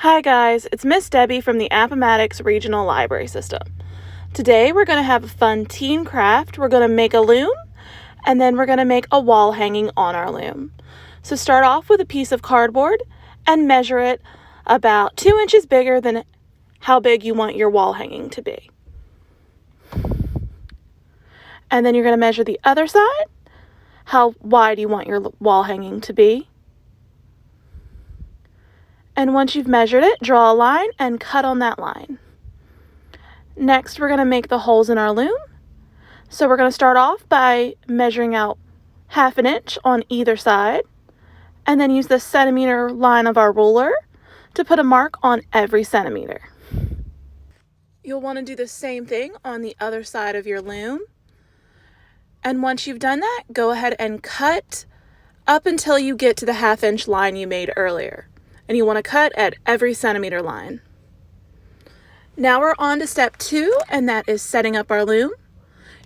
Hi guys, it's Miss Debbie from the Appomattox Regional Library System. Today we're going to have a fun teen craft. We're going to make a loom and then we're going to make a wall hanging on our loom. So start off with a piece of cardboard and measure it about 2 inches bigger than how big you want your wall hanging to be. And then you're going to measure the other side, how wide you want your wall hanging to be. And once you've measured it, draw a line and cut on that line. Next, we're going to make the holes in our loom. So we're going to start off by measuring out 1/2 inch on either side, and then use the centimeter line of our ruler to put a mark on every centimeter. You'll want to do the same thing on the other side of your loom. And once you've done that, go ahead and cut up until you get to the 1/2 inch line you made earlier. And you want to cut at every centimeter line. Now we're on to step 2, and that is setting up our loom.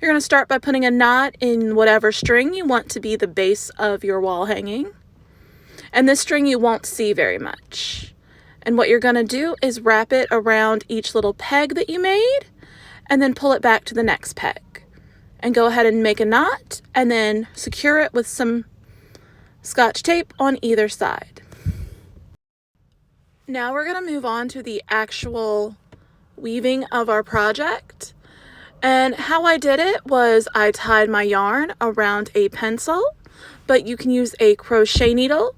You're going to start by putting a knot in whatever string you want to be the base of your wall hanging. And this string you won't see very much. And what you're going to do is wrap it around each little peg that you made, and then pull it back to the next peg. And go ahead and make a knot, and then secure it with some Scotch tape on either side. Now we're going to move on to the actual weaving of our project. And how I did it was I tied my yarn around a pencil, but you can use a crochet needle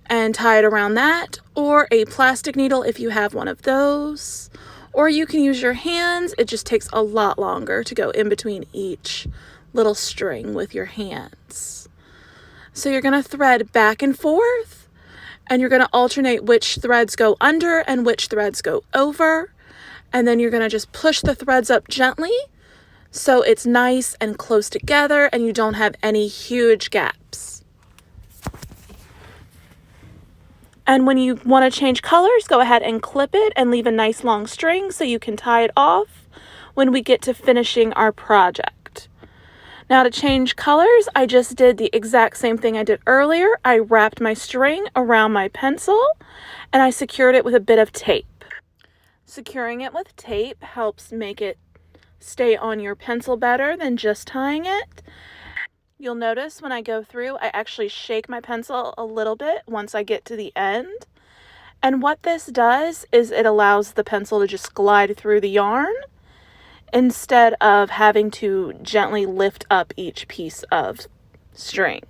and tie it around that, or a plastic needle if you have one of those, or you can use your hands. It just takes a lot longer to go in between each little string with your hands. So you're going to thread back and forth, and you're going to alternate which threads go under and which threads go over. And then you're going to just push the threads up gently so it's nice and close together and you don't have any huge gaps. And when you want to change colors, go ahead and clip it and leave a nice long string so you can tie it off when we get to finishing our project. Now to change colors, I just did the exact same thing I did earlier. I wrapped my string around my pencil and I secured it with a bit of tape. Securing it with tape helps make it stay on your pencil better than just tying it. You'll notice when I go through, I actually shake my pencil a little bit once I get to the end. And what this does is it allows the pencil to just glide through the yarn instead of having to gently lift up each piece of string.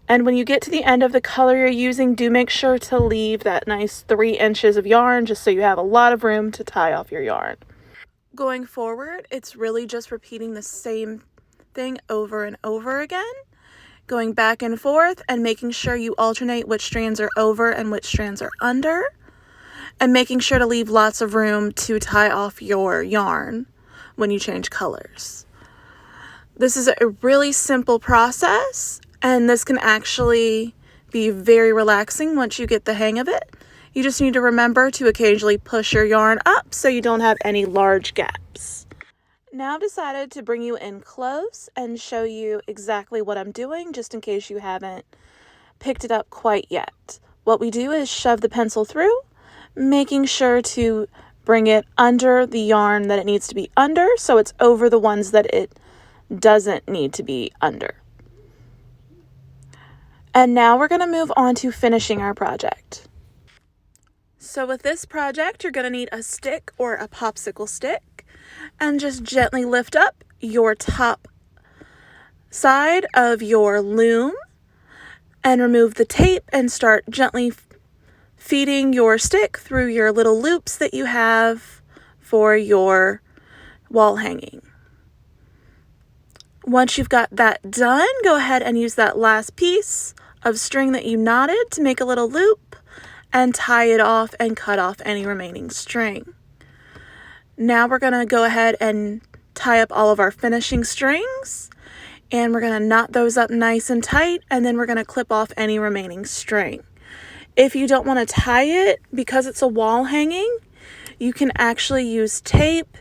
And when you get to the end of the color you're using, do make sure to leave that nice 3 inches of yarn just so you have a lot of room to tie off your yarn. Going forward, it's really just repeating the same thing over and over again, going back and forth and making sure you alternate which strands are over and which strands are under, and making sure to leave lots of room to tie off your yarn when you change colors. This is a really simple process, and this can actually be very relaxing once you get the hang of it. You just need to remember to occasionally push your yarn up so you don't have any large gaps. Now I've decided to bring you in close and show you exactly what I'm doing, just in case you haven't picked it up quite yet. What we do is shove the pencil through, making sure to bring it under the yarn that it needs to be under, so it's over the ones that it doesn't need to be under. And now we're going to move on to finishing our project. So with this project, you're going to need a stick or a popsicle stick, and just gently lift up your top side of your loom and remove the tape and start gently feeding your stick through your little loops that you have for your wall hanging. Once you've got that done, go ahead and use that last piece of string that you knotted to make a little loop and tie it off and cut off any remaining string. Now we're going to go ahead and tie up all of our finishing strings, and we're going to knot those up nice and tight, and then we're going to clip off any remaining string. If you don't want to tie it, because it's a wall hanging, you can actually use tape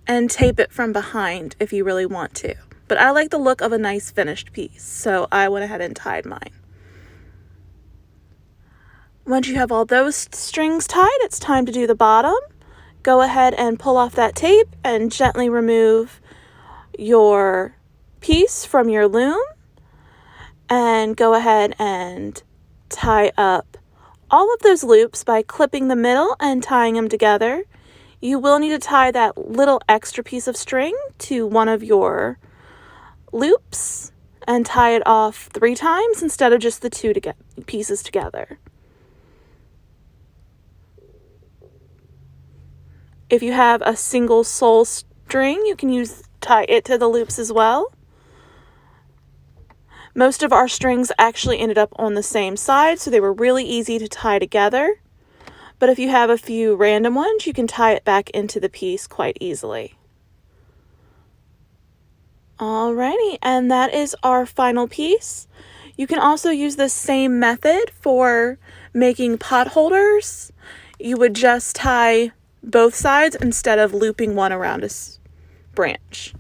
and tape it from behind if you really want to. But I like the look of a nice finished piece, so I went ahead and tied mine. Once you have all those strings tied, it's time to do the bottom. Go ahead and pull off that tape and gently remove your piece from your loom, and go ahead and tie up all of those loops by clipping the middle and tying them together. You will need to tie that little extra piece of string to one of your loops and tie it off 3 times instead of just the 2 pieces together. If you have a single sole string, you can tie it to the loops as well. Most of our strings actually ended up on the same side, so they were really easy to tie together. But if you have a few random ones, you can tie it back into the piece quite easily. Alrighty, and that is our final piece. You can also use the same method for making pot holders. You would just tie both sides instead of looping one around a branch.